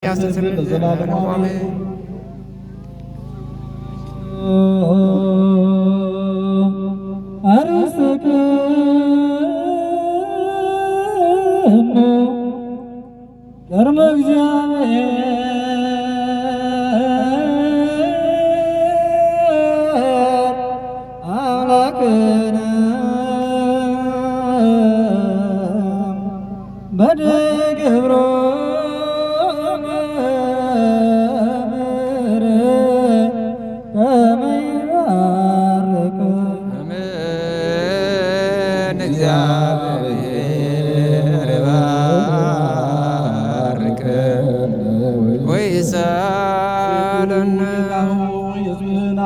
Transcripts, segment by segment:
ያስተሰርይ ለዘላለሙ አሜን። አርሰከ ከርመ እግዚአብሔር አምላክነ በደግብሮ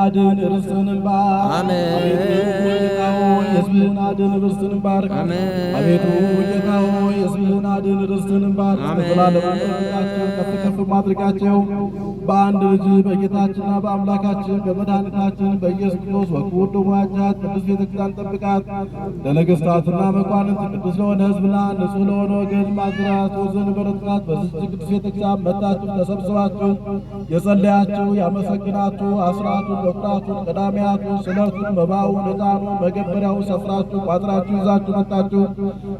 አድን ርስትህን ባርክ ሕዝብህን አድን ርስትህን ባርክ አቤቱ ጌታ ሆይ ሕዝብህን አድን ርስትህን ባርክ በዘላለም አምላካችን ከፍ ከፍ ማድረጋቸው በአንድ ልጅ በጌታችንና በአምላካችን በመድኃኒታችን በኢየሱስ ክርስቶስ ወክቡር ደሙ ያጫት ቅዱስ ቤተክርስቲያን ጠብቃት። ለነገሥታትና መኳንንት ቅዱስ ለሆነ ሕዝብና ንጹሕ ለሆነ ወገን ማዝራት ወዘን በረጥቃት በዚች ቅዱስ ቤተክርስቲያን መጣችሁ ተሰብስባችሁ የጸለያችሁ ያመሰግናችሁ አስራቱን በኩራቱን ቀዳሚያቱን ስለቱን መባውን ዕጣኑን መገበሪያውን ሰፍራችሁ ቋጥራችሁ ይዛችሁ መጣችሁ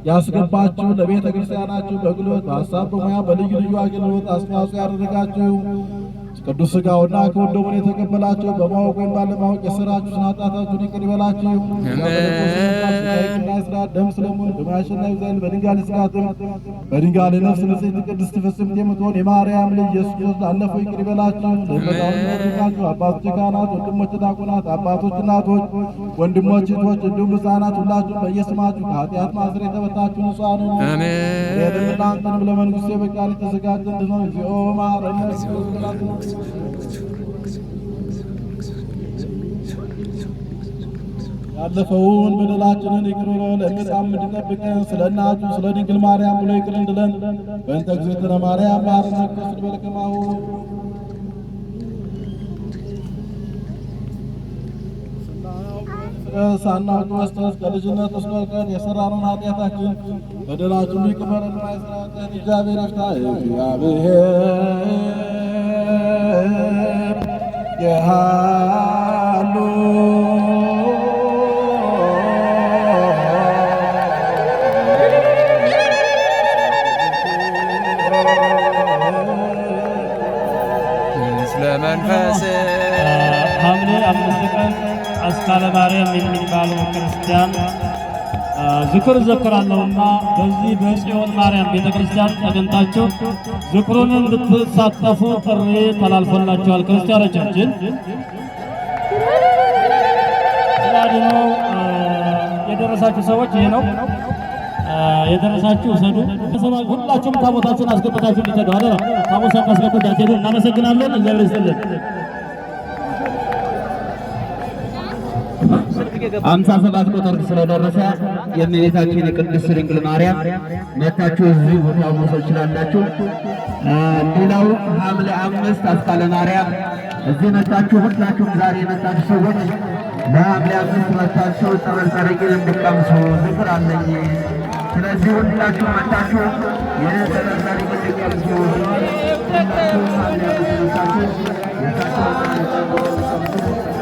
ያስገባችሁ ለቤተ ክርስቲያናችሁ በግሎት በሐሳብ በሙያ በልዩ ልዩ አገልግሎት አስተዋጽኦ ያደረጋችሁ ቅዱስ ሥጋውና ክቡር ደሙን የተቀበላችሁ በማወቅ ወይም ባለማወቅ የሠራችሁትን ኃጢአታችሁን ይቅር ይበላችሁ። ስራት ደም ስለሙን በማያሸናፊ ዘንድ በድንጋሌ ሥጋትም በድንጋሌ ነፍስ ንጽሕት ቅድስት ፍጽምት የምትሆን የማርያም ልጅ ኢየሱስ ክርስቶስ ላለፈው ይቅር ይበላችሁ። ለመጣችሁ አባቶች ካህናት፣ ወንድሞች ዲያቆናት፣ አባቶች እናቶች፣ ወንድሞች እህቶች፣ እንዲሁም ሕፃናት ሁላችሁም በየስማችሁ ከኃጢአት ማሰሪያ የተፈታችሁ ንጹሐን ሁኑ። እናንተንም ለመንግሥቱ የበቃን የተዘጋጀ እንድንሆን እግዚኦ መሐረነ ያለፈውን በደላችንን ይቅር ብሎ ለሚሳም እንዲጠብቀን ስለ እናቱ ስለ ድንግል ማርያም ብሎ ይቅር እንድለን በእንተ እግዝእትነ ማርያም መሐረነ ክርስቶስ በልከማሁ ሳናውቅ በስተት ከልጅነት እስከ እውቀት የሠራነውን ኃጢአታችን በደላችን ይቅር በለን። ማይስራትን እግዚአብሔር ይፍታ። እግዚአብሔር የሃሉ መንፈስ ሐምሌ 5 ቀን አስካለ ማርያም የሚባለው ክርስቲያን ዝክር ዘክራለሁና በዚህ በጽዮን ማርያም ቤተክርስቲያን ተገኝታችሁ ዝክሩን እንድትሳተፉ ጥሪ ተላልፎላችኋል። ክርስቲያኖቻችን ስላድኖ የደረሳችሁ ሰዎች ይሄ ነው የደረሳችሁ ሰዱ ሁላችሁም ታቦታችሁን አስገብታችሁ እንድትሄዱ አደራ። ታቦታችሁን አስገብታችሁ እናመሰግናለን። እግዚአብሔር ይስጥልን። 57 ቁጥር ስለደረሰ የእመቤታችን የቅድስት ድንግል ማርያም መታችሁ እዚህ ቦታ መውሰድ ትችላላችሁ። ሌላው ሐምሌ 5 አስካለ ማርያም እዚህ መታችሁ ሁላችሁም ዛሬ የመጣችሁ ሰዎች በሐምሌ 5 መታችሁ ጸበል ጸረቂን እንድትቀምሱ ዝክር አለኝ። ስለዚህ ሁላችሁም መታችሁ የጸበል ጸረቂን እንድትቀምሱ ሁላችሁም ሐምሌ 5 መታችሁ